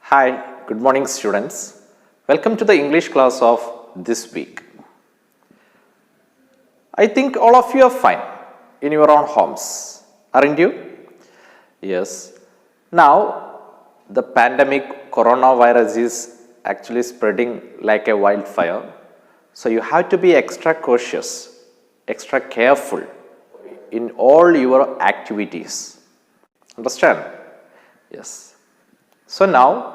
Hi, good morning students. Welcome to the English class of this week. I think all of you are fine in your own homes, aren't you? Yes. Now, the pandemic coronavirus is actually spreading like a wildfire. So you have to be extra cautious, extra careful in all your activities. Understand? Yes. So now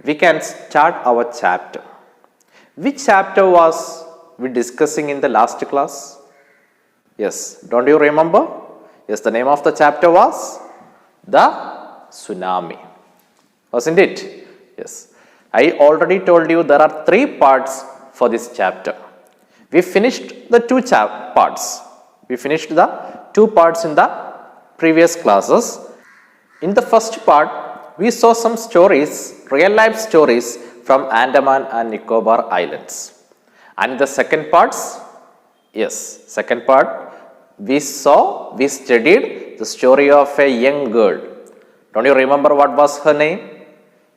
we can start our chapter. Which chapter was we discussing in the last class? Yes, don't you remember? Yes, the name of the chapter was the Tsunami. Wasn't it? Yes. I already told you there are 3 parts for this chapter. We finished the 2 parts. We finished the 2 parts in the previous classes. In the first part, we saw some stories, real life stories from Andaman and Nicobar Islands. And the second part, we studied the story of a young girl. Don't you remember what was her name?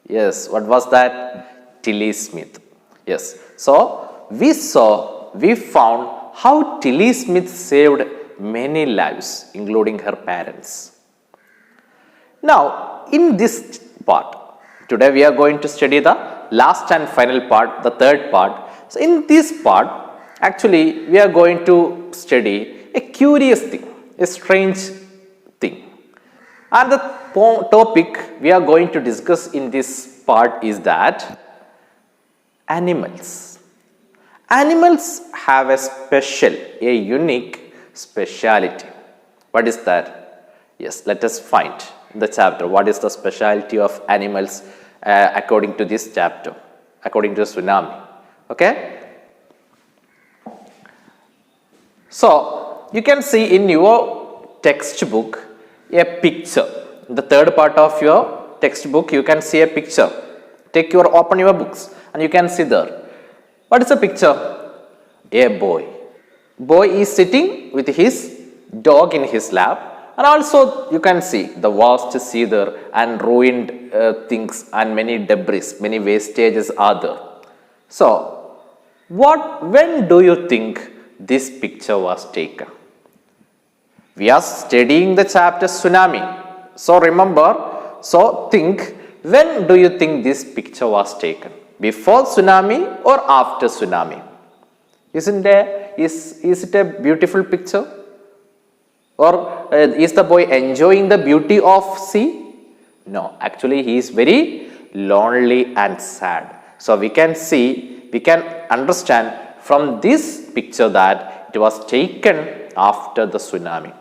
Yes, what was that? Tilly Smith. Yes, so we found how Tilly Smith saved many lives, including her parents. Now, in this part, today we are going to study the last and final part, the third part. So, in this part, actually, we are going to study a curious thing, a strange thing. And the topic we are going to discuss in this part is that animals. Animals have a unique speciality. What is that? Yes, let us find in the chapter what is the speciality of animals according to this chapter, according to the Tsunami. Okay? So, you can see in your textbook a picture. In the third part of your textbook, you can see a picture. Open your books and you can see there. What is the picture? A boy. Boy is sitting with his dog in his lap. And also you can see the vast sea there and ruined things and many debris, many wastages are there. So, when do you think this picture was taken? We are studying the chapter Tsunami. So, remember, think, when do you think this picture was taken? Before Tsunami or after Tsunami? Is it a beautiful picture? Or is the boy enjoying the beauty of sea? No, actually he is very lonely and sad. So we can understand from this picture that it was taken after the Tsunami.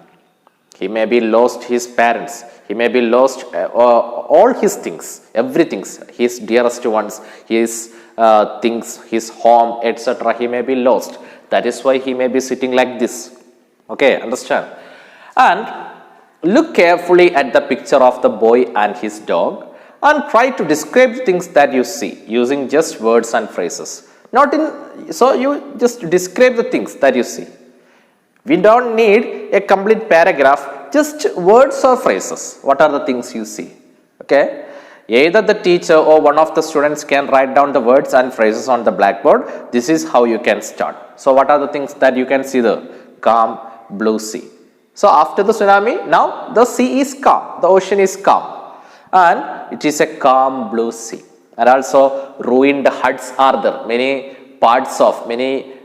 He may be lost his parents, he may be lost all his things, everything, his dearest ones, his things, his home, etc. He may be lost. That is why he may be sitting like this. Okay, understand? And look carefully at the picture of the boy and his dog and try to describe the things that you see using just words and phrases. So you just describe the things that you see. We don't need a complete paragraph, just words or phrases. What are the things you see? Okay. Either the teacher or one of the students can write down the words and phrases on the blackboard. This is how you can start. So what are the things that you can see there? Calm, blue sea. So after the Tsunami, now the sea is calm, the ocean is calm and it is a calm blue sea. And also ruined huts are there, many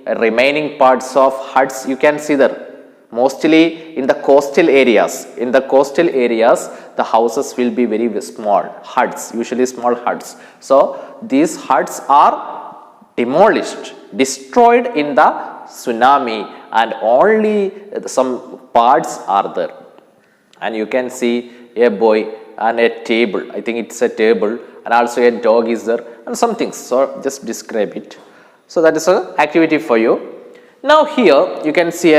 remaining parts of huts you can see there. Mostly in the coastal areas, the houses will be very small, huts, usually small huts. So these huts are demolished, destroyed in the Tsunami and only some parts are there. And you can see a boy and a table. I think it's a table and also a dog is there and some things. So just describe it. So that is an activity for you. Now here you can see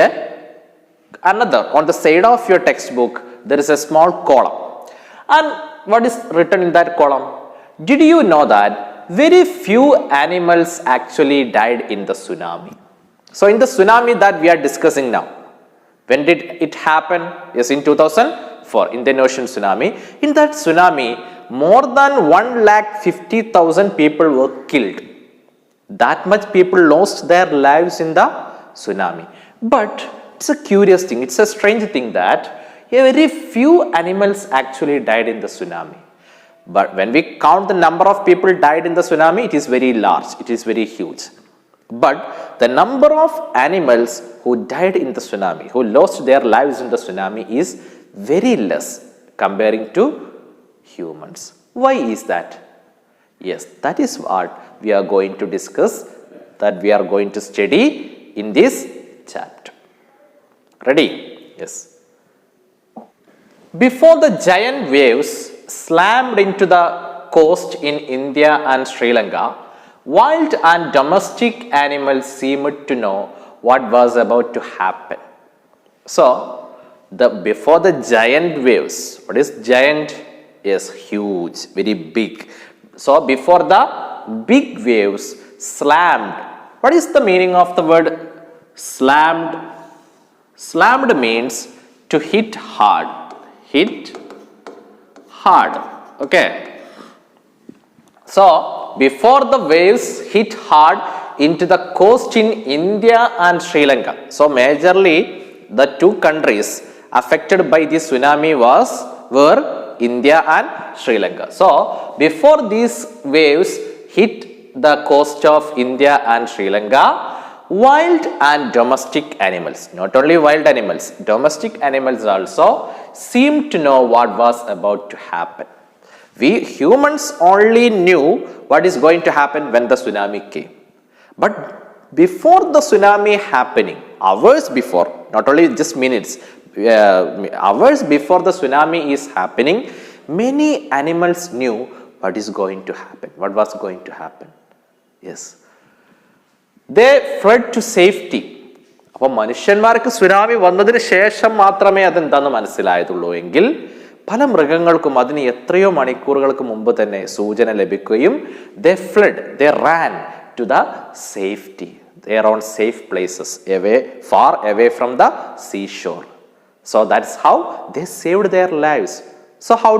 another on the side of your textbook there is a small column. And what is written in that column? Did you know that very few animals actually died in the Tsunami? So in the Tsunami that we are discussing now, when did it happen? Yes, in 2004, Indian Ocean tsunami. In that tsunami, more than 150,000 people were killed. That much people lost their lives in the tsunami. But it's a curious thing, it's a strange thing that very few animals actually died in the tsunami. But when we count the number of people died in the tsunami, it is very large, it is very huge. But the number of animals who died in the tsunami, who lost their lives in the tsunami, is very less comparing to humans. Why is that? Yes, that is what we are going to discuss, that we are going to study in this chapter. Ready? Yes. Before the giant waves slammed into the coast in India and Sri Lanka, wild and domestic animals seemed to know what was about to happen. So, before the giant waves, what is giant? Yes, huge, very big. So, before the big waves slammed, what is the meaning of the word slammed? Slammed means to hit hard. Hit hard. Okay. So, before the waves hit hard into the coast in India and Sri Lanka. So, majorly the two countries affected by this tsunami were India and Sri Lanka. So, before these waves hit the coast of India and Sri Lanka, wild and domestic animals, not only wild animals, domestic animals also seemed to know what was about to happen. We humans only knew what is going to happen when the tsunami came. But before the tsunami happening, hours before, not only just minutes, hours before the tsunami is happening, many animals knew what is going to happen, what was going to happen. Yes. They fled to safety. അപ്പോൾ മനുഷ്യന്മാർക്ക് tsunami വന്നതിന് ശേഷം മാത്രമേ അതെന്താന്ന് മനസ്സിലായതുള്ളൂ എങ്കിൽ പല മൃഗങ്ങൾക്കും അതിന് എത്രയോ മണിക്കൂറുകൾക്ക് മുമ്പ് തന്നെ സൂചന ലഭിക്കുകയും they fled, they ran to the safety, their own safe places, far away from the seashore. So that's how they saved their lives. So how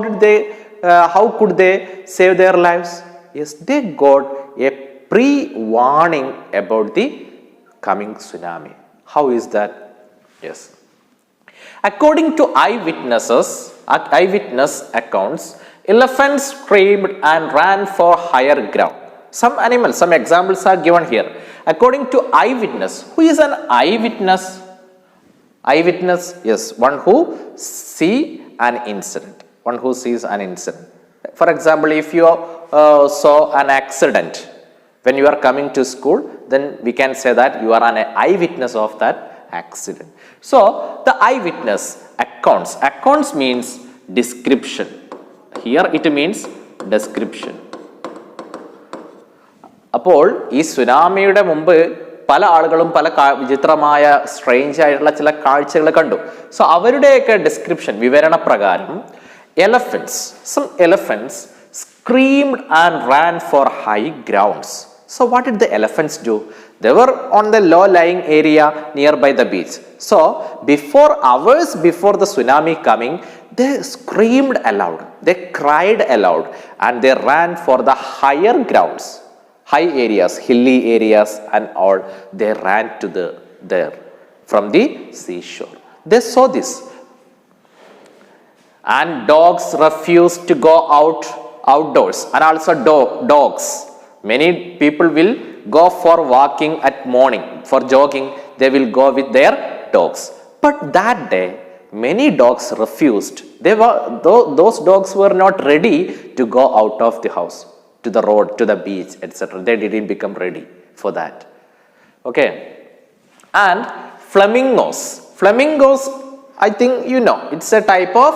could they save their lives? Yes, they got a pre-warning about the coming tsunami. How is that? Yes. According to eyewitness accounts, elephants screamed and ran for higher ground. Some animals, some examples are given here. According to eyewitness, who is an eyewitness? Eyewitness, yes, one who sees an incident. One who sees an incident. For example, if you saw an accident when you are coming to school, then we can say that you are an eyewitness of that accident. So, the eyewitness accounts means description. Here it means description. അപ്പോൾ ഈ സുനാമിയുടെ മുമ്പ് പല ആളുകളും പല വിചിത്രമായ strange ആയിട്ടുള്ള ചില കാഴ്ചകൾ കണ്ടു. സോ അവരുടെയൊക്കെ ഡിസ്ക്രിപ്ഷൻ വിവരണ പ്രകാരം some elephants screamed and ran for high grounds. So what did the elephants do? They were on the low-lying area nearby the beach. So hours before the tsunami coming, they screamed aloud, they cried aloud, and they ran for the higher grounds, high areas, hilly areas, and all. They ran to there from the seashore. They saw this, and dogs refused to go outdoors, and also dogs. Many people will go for walking at morning, for jogging, they will go with their dogs. But that day, many dogs refused. Those dogs were not ready to go out of the house, to the road, to the beach, etc. They didn't become ready for that. Okay. And flamingos, I think you know, it's a type of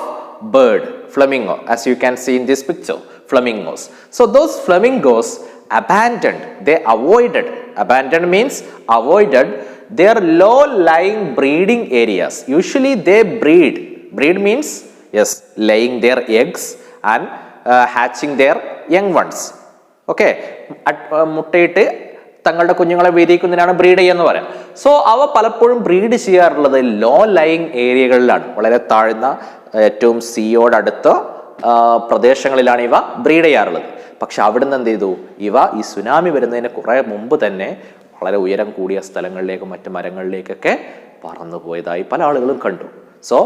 bird, flamingo, as you can see in this picture, flamingos. So those flamingos abandoned means avoided their low-lying breeding areas. Usually they breed means, yes, laying their eggs and hatching their young ones. Okay, മുട്ടയിട്ട് തങ്ങളുടെ കുഞ്ഞുങ്ങളെ വിരിയിക്കുന്നതിനാണ് breed ചെയ്യുക എന്ന് പറയാം. So അവ പലപ്പോഴും breed ചെയ്യാറുള്ളത് law lying ഏരിയകളിലാണ്, വളരെ താഴ്ന്ന ഏറ്റവും സീയോടടുത്ത് പ്രദേശങ്ങളിലാണ് ഇവ ബ്രീഡ് ചെയ്യാറുള്ളത്. പക്ഷെ അവിടുന്ന് എന്ത് ചെയ്തു, ഇവ ഈ സുനാമി വരുന്നതിന് കുറെ മുമ്പ് തന്നെ വളരെ ഉയരം കൂടിയ സ്ഥലങ്ങളിലേക്കും മറ്റു മരങ്ങളിലേക്കൊക്കെ പറന്നു പോയതായി പല ആളുകളും കണ്ടു. So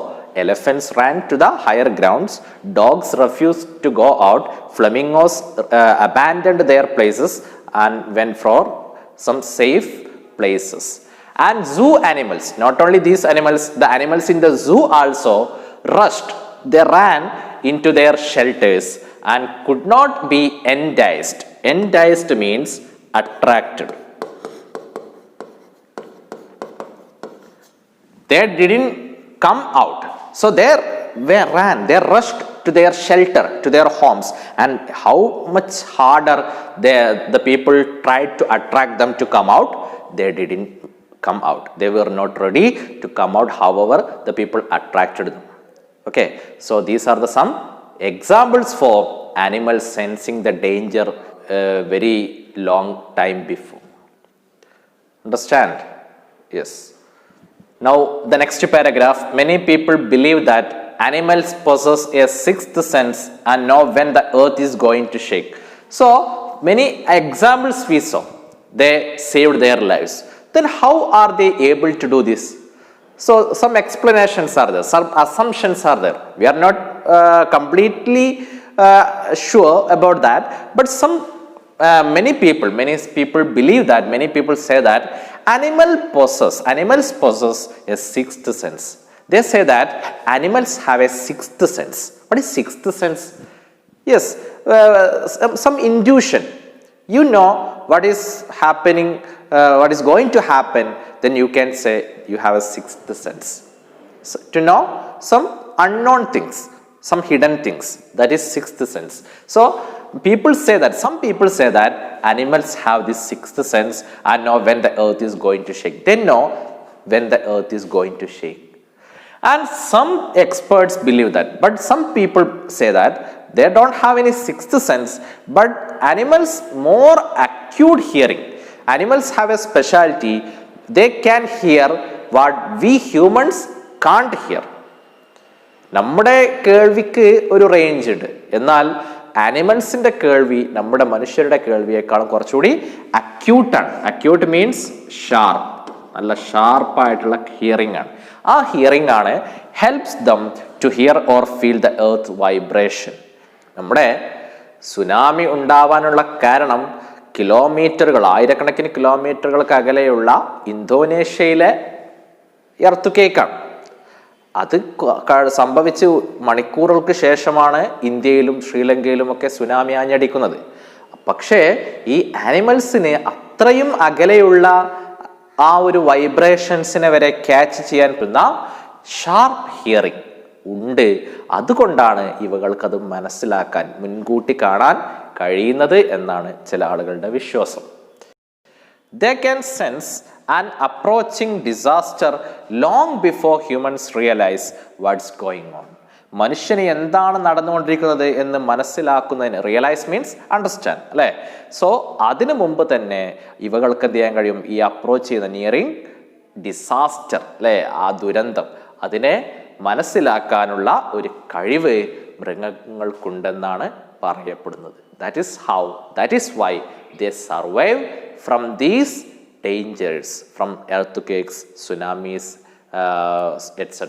elephants ran to the higher grounds, dogs refused to go out, flamingos abandoned their places and went for some safe places. And zoo animals, not only these animals, the animals in the zoo also rushed. They ran into their shelters and could not be enticed. Enticed means attracted. They didn't come out. So they rushed to their shelter, to their homes. And how much harder the people tried to attract them to come out, they didn't come out. They were not ready to come out, however the people attracted them. Okay, so these are the some examples for animals sensing the danger very long time before. Understand? Yes. Now the next paragraph, many people believe that animals possess a sixth sense and know when the earth is going to shake. So many examples we saw, they saved their lives. Then how are they able to do this? So some explanations are there, some assumptions are there. We are not completely sure about that, but many people believe that, many people say that animals possess a sixth sense. They say that animals have a sixth sense. What is sixth sense? Yes, some intuition. You know what is happening, what is going to happen, then you can say you have a sixth sense. So, to know some unknown things, some hidden things, that is sixth sense. So some people say that animals have this sixth sense and know when the earth is going to shake. They know when the earth is going to shake. And some experts believe that, but some people say that they don't have any sixth sense, but animals more acute hearing. Animals have a specialty, they can hear what we humans can't hear. നമ്മുടെ കേൾവിക്ക് ഒരു range ഉണ്ട്, എന്നാൽ ആനിമൽസിന്റെ കേൾവി നമ്മുടെ മനുഷ്യരുടെ കേൾവിയേക്കാളും കുറച്ചുകൂടി അക്യൂട്ടാണ്. Acute means sharp, നല്ല ഷാർപ്പായിട്ടുള്ള hearing ആണ്. ആ ഹിയറിംഗ് ആണ് helps them to hear or feel the earth vibration. നമ്മുടെ സുനാമി ഉണ്ടാവാനുള്ള കാരണം കിലോമീറ്ററുകൾ, ആയിരക്കണക്കിന് കിലോമീറ്ററുകൾക്ക് അകലെയുള്ള ഇന്തോനേഷ്യയിലെ എർത്ത് കേക്കാണ്. അത് സംഭവിച്ച് മണിക്കൂറുകൾക്ക് ശേഷമാണ് ഇന്ത്യയിലും ശ്രീലങ്കയിലും ഒക്കെ സുനാമി ആഞ്ഞടിക്കുന്നത്. പക്ഷേ ഈ ആനിമൽസിന് അത്രയും അകലെയുള്ള ആ ഒരു വൈബ്രേഷൻസിനെ വരെ ക്യാച്ച് ചെയ്യാൻ പറ്റുന്ന ഷാർപ്പ് ഹിയറിംഗ് ഉണ്ട്. അതുകൊണ്ടാണ് ഇവകൾക്കത് മനസ്സിലാക്കാൻ, മുൻകൂട്ടി കാണാൻ കഴിയുന്നത് എന്നാണ് ചില ആളുകളുടെ വിശ്വാസം. They can sense an approaching disaster long before humans realize what's going on. മനുഷ്യന് എന്താണ് നടന്നുകൊണ്ടിരിക്കുന്നത് എന്ന് മനസ്സിലാക്കുന്നതിന്, റിയലൈസ് മീൻസ് അണ്ടർസ്റ്റാൻഡ് അല്ലേ. സോ അതിനു മുമ്പ് തന്നെ ഇവകൾക്ക് എന്ത് ചെയ്യാൻ കഴിയും, ഈ അപ്രോച്ച് ചെയ്യുന്ന നിയറിങ് ഡിസാസ്റ്റർ അല്ലേ, ആ ദുരന്തം, അതിനെ മനസ്സിലാക്കാനുള്ള ഒരു കഴിവ് മൃഗങ്ങൾക്കുണ്ടെന്നാണ് പറയപ്പെടുന്നത്. That is why they survive from these dangers, from earthquakes, tsunamis, etc.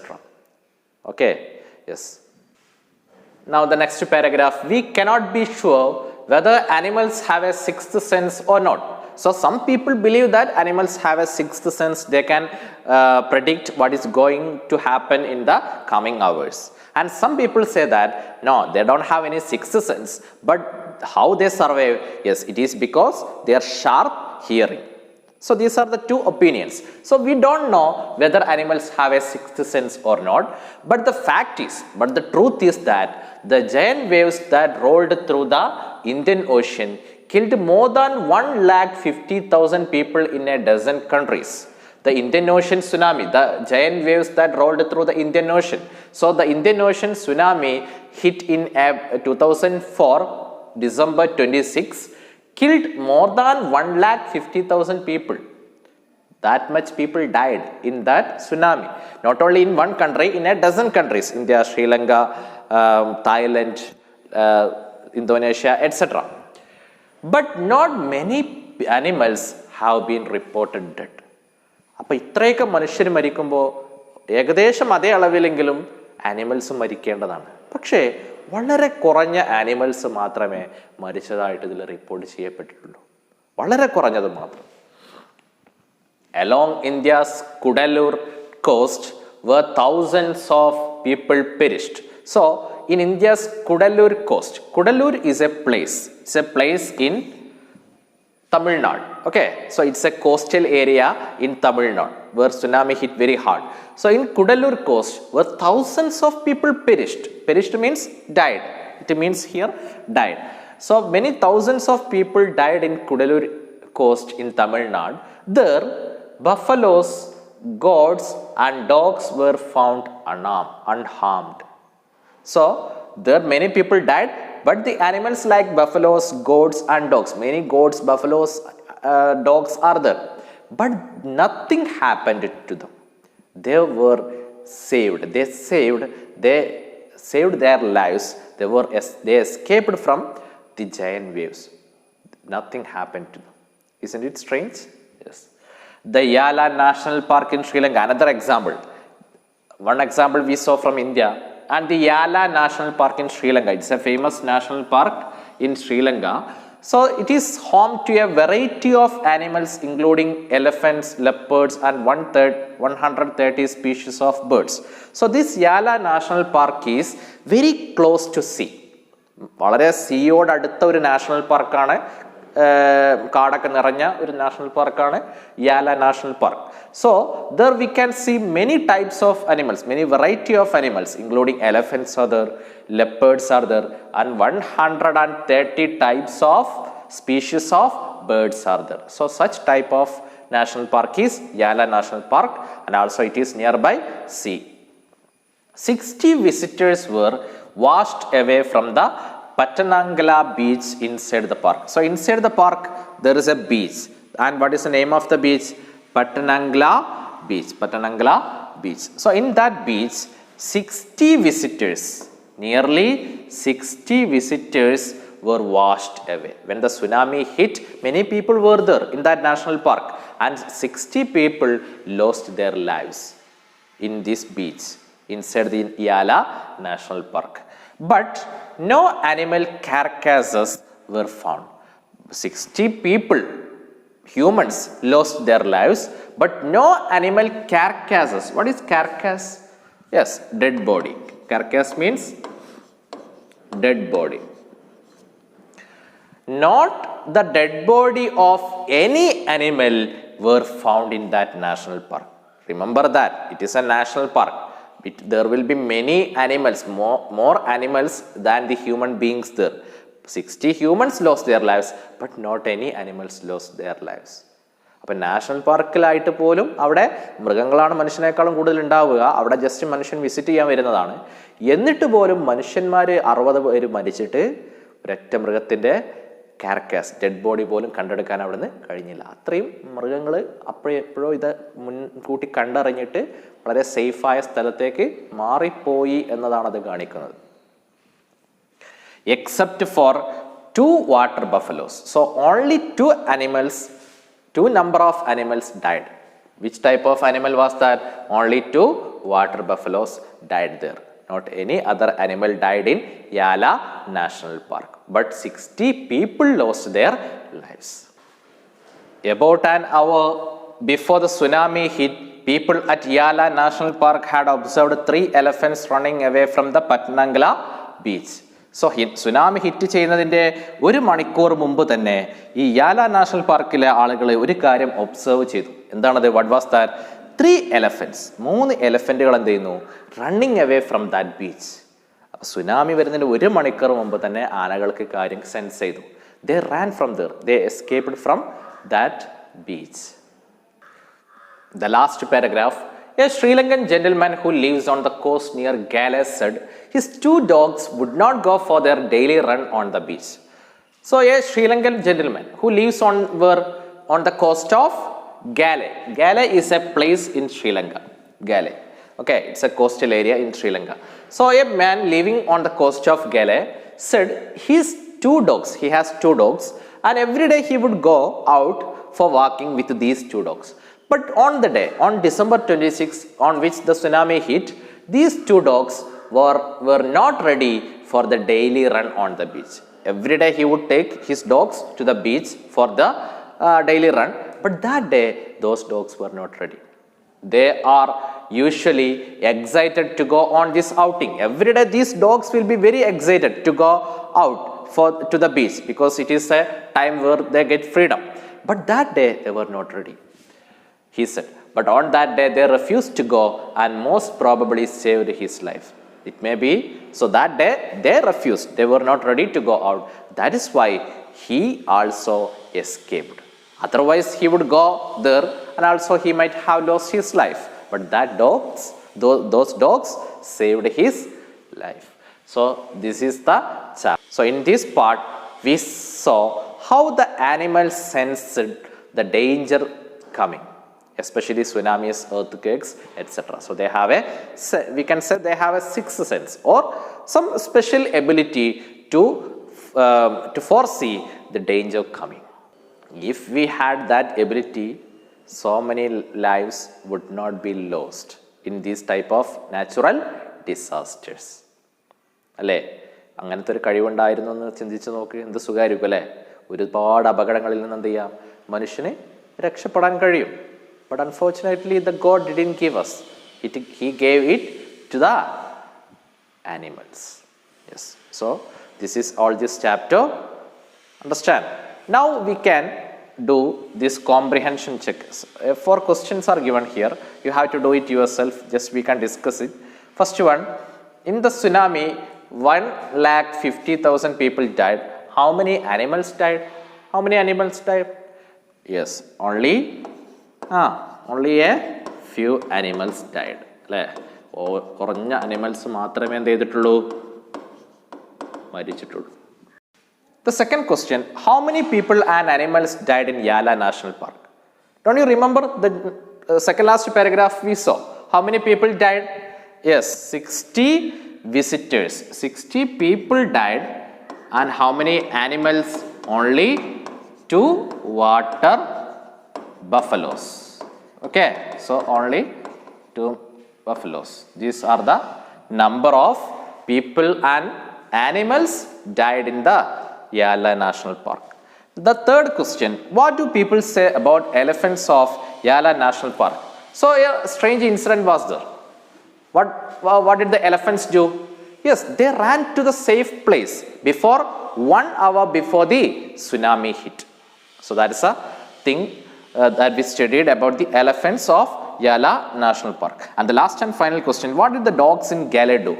Okay, yes. Now the next paragraph, we cannot be sure whether animals have a sixth sense or not. So some people believe that animals have a sixth sense, they can predict what is going to happen in the coming hours. And some people say that no, they don't have any sixth sense, but how they survive? Yes, it is because they are sharp hearing. So these are the two opinions. So we don't know whether animals have a sixth sense or not, but the truth is that the giant waves that rolled through the Indian Ocean killed more than 150,000 people in a dozen countries. The Indian Ocean tsunami, the giant waves that rolled through the Indian Ocean. So the Indian Ocean tsunami hit in 2004, December 26, killed more than 150,000 people. That much people died in that tsunami. Not only in one country, in a dozen countries. India, Sri Lanka, Thailand, Indonesia, etc. But not many animals have been reported dead. അപ്പോൾ ഇത്രയൊക്കെ മനുഷ്യർ മരിക്കുമ്പോൾ ഏകദേശം അതേ അളവിലെങ്കിലും animals മരിക്കേണ്ടതാണ്. പക്ഷേ വളരെ കുറഞ്ഞ animals മാത്രമേ മരിച്ചതായിട്ട് ഇതിൽ റിപ്പോർട്ട് ചെയ്യപ്പെട്ടിട്ടുള്ളൂ. വളരെ കുറഞ്ഞത് മാത്രം. Along India's Kudalur coast where thousands of people perished. So, in India's Kudalur coast, Kudalur is a place. It's a place in Tamil Nadu. Okay, so it's a coastal area in Tamil Nadu where tsunami hit very hard. So, in Kudalur coast where thousands of people perished. Perished means died. It means here died. So, many thousands of people died in Kudalur coast in Tamil Nadu. There, buffaloes, goats and dogs were found unharmed. So, there many people died, but the animals like buffaloes, goats and dogs, many goats, buffaloes, dogs are there. But nothing happened to them. They were saved. They saved their lives. They escaped from the giant waves. Nothing happened to them. Isn't it strange? Yes. The Yala National Park in Sri Lanka, another example. One example we saw from India, and the Yala National Park in Sri Lanka. It's a famous national park in Sri Lanka. So it is home to a variety of animals including elephants, leopards and 130 species of birds. So this Yala National Park is very close to sea. വളരെ സീയോട് അടുത്ത ഒരു national പാർക്കാണ്. കാടൊക്കെ നിറഞ്ഞ ഒരു national പാർക്കാണ് Yala national park. So there we can see many types of animals, many variety of animals including elephants are there, leopards are there and 130 types of species of birds are there. So such type of national park is Yala National Park and also it is nearby sea. 60 visitors were washed away from the Pattanangala beach inside the park. So inside the park there is a beach, and what is the name of the beach? Pattanangala beach. Pattanangala beach. So in that beach 60 visitors, nearly 60 visitors were washed away. When the tsunami hit, many people were there in that national park and 60 people lost their lives in this beach inside the Yala National Park. But no animal carcasses were found. 60 people, humans, lost their lives, but no animal carcasses. What is carcass? Yes, dead body. Carcass means dead body. Not the dead body of any animal were found in that national park. Remember that it is a national park. There will be many animals, more animals than the human beings there. 60 humans lost their lives, but not any animals lost their lives. അപ്പോൾ national പാർക്കിലായിട്ട് പോലും അവിടെ മൃഗങ്ങളാണ് മനുഷ്യനേക്കാളും കൂടുതൽ ഉണ്ടാവുക. അവിടെ just മനുഷ്യൻ visit ചെയ്യാൻ വരുന്നതാണ്. എന്നിട്ട് പോലും മനുഷ്യന്മാർ 60 പേര് മരിച്ചിട്ട് ഒരൊറ്റ മൃഗത്തിൻ്റെ കാർക്കാസ്, ഡെഡ് ബോഡി പോലും കണ്ടെടുക്കാൻ അവിടുന്ന് കഴിഞ്ഞില്ല. അത്രയും മൃഗങ്ങൾ അപ്പോഴെപ്പോഴോ ഇത് മുൻകൂട്ടി കണ്ടറിഞ്ഞിട്ട് വളരെ സേഫായ സ്ഥലത്തേക്ക് മാറിപ്പോയി എന്നതാണ് അത് കാണിക്കുന്നത്. Except for 2 water buffaloes. So only 2 number of animals died. Which type of animal was that? Only 2 water buffaloes died there. Not any other animal died in Yala National Park. But 60 people lost their lives. About an hour before the tsunami hit, people at Yala National Park had observed 3 elephants running away from the Pattanangala beach. So tsunami hit ചെയ്യുന്നതിൻ്റെ 1 മണിക്കൂർ മുമ്പ് തന്നെ ഈ Yala national പാർക്കിലെ ആളുകൾ ഒരു കാര്യം observe ചെയ്തു. എന്താണത്? What was that? 3 elephants, 3 എലഫൻറ്റുകൾ എന്ത് ചെയ്യുന്നു? Running away from that beach. അപ്പോൾ സുനാമി വരുന്നതിൻ്റെ 1 മണിക്കൂർ മുമ്പ് തന്നെ ആനകൾക്ക് കാര്യം സെൻസ് ചെയ്തു. They ran from there, they escaped from that beach. The last paragraph. A Sri Lankan gentleman who lives on the coast near Gale said his 2 dogs would not go for their daily run on the beach. So a Sri Lankan gentleman who lives on the coast of Gale. Gale is a place in Sri Lanka. Gale. Okay, it's a coastal area in Sri Lanka. So a man living on the coast of Gale said his two dogs, he has two dogs, and every day he would go out for walking with these two dogs. But on the day, on December 26, on which the tsunami hit, these two dogs were not ready for the daily run on the beach. Every day he would take his dogs to the beach for the daily run, but that day those dogs were not ready. They are usually excited to go on this outing. Every day these dogs will be very excited to go out to the beach because it is a time where they get freedom. But that day they were not ready, he said. But on that day they refused to go and most probably saved his life. It may be, so that day they refused. They were not ready to go out. That is why he also escaped. Otherwise he would go there and also he might have lost his life. But those dogs saved his life. So this is the chapter. So in this part we saw how the animals sensed the danger coming, especially tsunamis, earthquakes, etc. So they have we can say they have a sixth sense or some special ability to foresee the danger coming. If we had that ability, so many lives would not be lost in these type of natural disasters. അല്ലേ? അങ്ങനത്തെ ഒരു കഴിവുണ്ടായിരുന്നു എന്ന് ചിന്തിച്ച് നോക്ക്, എന്ത് സുഖമായിരിക്കും അല്ലേ? ഒരുപാട് അപകടങ്ങളിൽ നിന്ന് എന്ത് ചെയ്യാം, മനുഷ്യന് രക്ഷപ്പെടാൻ കഴിയും. But unfortunately the God didn't give us. He gave it to the animals. Yes. So this is all this chapter. Understand? Now we can do this comprehension check. 4 questions are given here. You have to do it yourself. Just we can discuss it. First one, in the tsunami, 1,50,000 people died. How many animals died? How many animals died? Yes, only a few animals died. അല്ലേ? കുറഞ്ഞ animals മാത്രമേ എന്ത് ചെയ്തിട്ടുള്ളൂ, മരിച്ചിട്ടുള്ളൂ. The second question, how many people and animals died in Yala National Park? Don't you remember the second last paragraph we saw? How many people died? Yes, 60 visitors. 60 people died. And how many animals? Only 2 water buffaloes. Okay, so only 2 buffaloes. These are the number of people and animals died in the Yala National Park. The third question, what do people say about elephants of Yala National Park? So a strange incident was there. What did the elephants do? Yes, they ran to the safe place before 1 hour before the tsunami hit. So that is a thing that we studied about the elephants of Yala National Park. And the last and final question, what did the dogs in Gale do?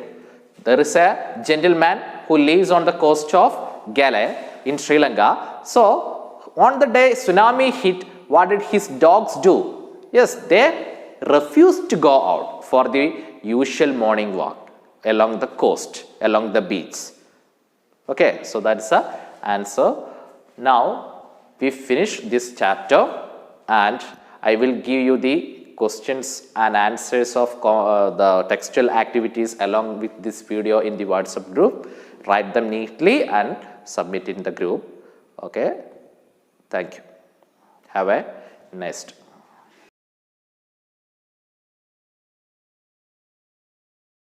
There is a gentleman who lives on the coast of Gale in Sri Lanka. So on the day tsunami hit, what did his dogs do? Yes, they refused to go out for the usual morning walk along the coast, along the beach. Okay, so that is the answer. Now we finish this chapter and I will give you the questions and answers of the textual activities along with this video in the WhatsApp group. Write them neatly and submit in the group. Okay, thank you. Have a nice day.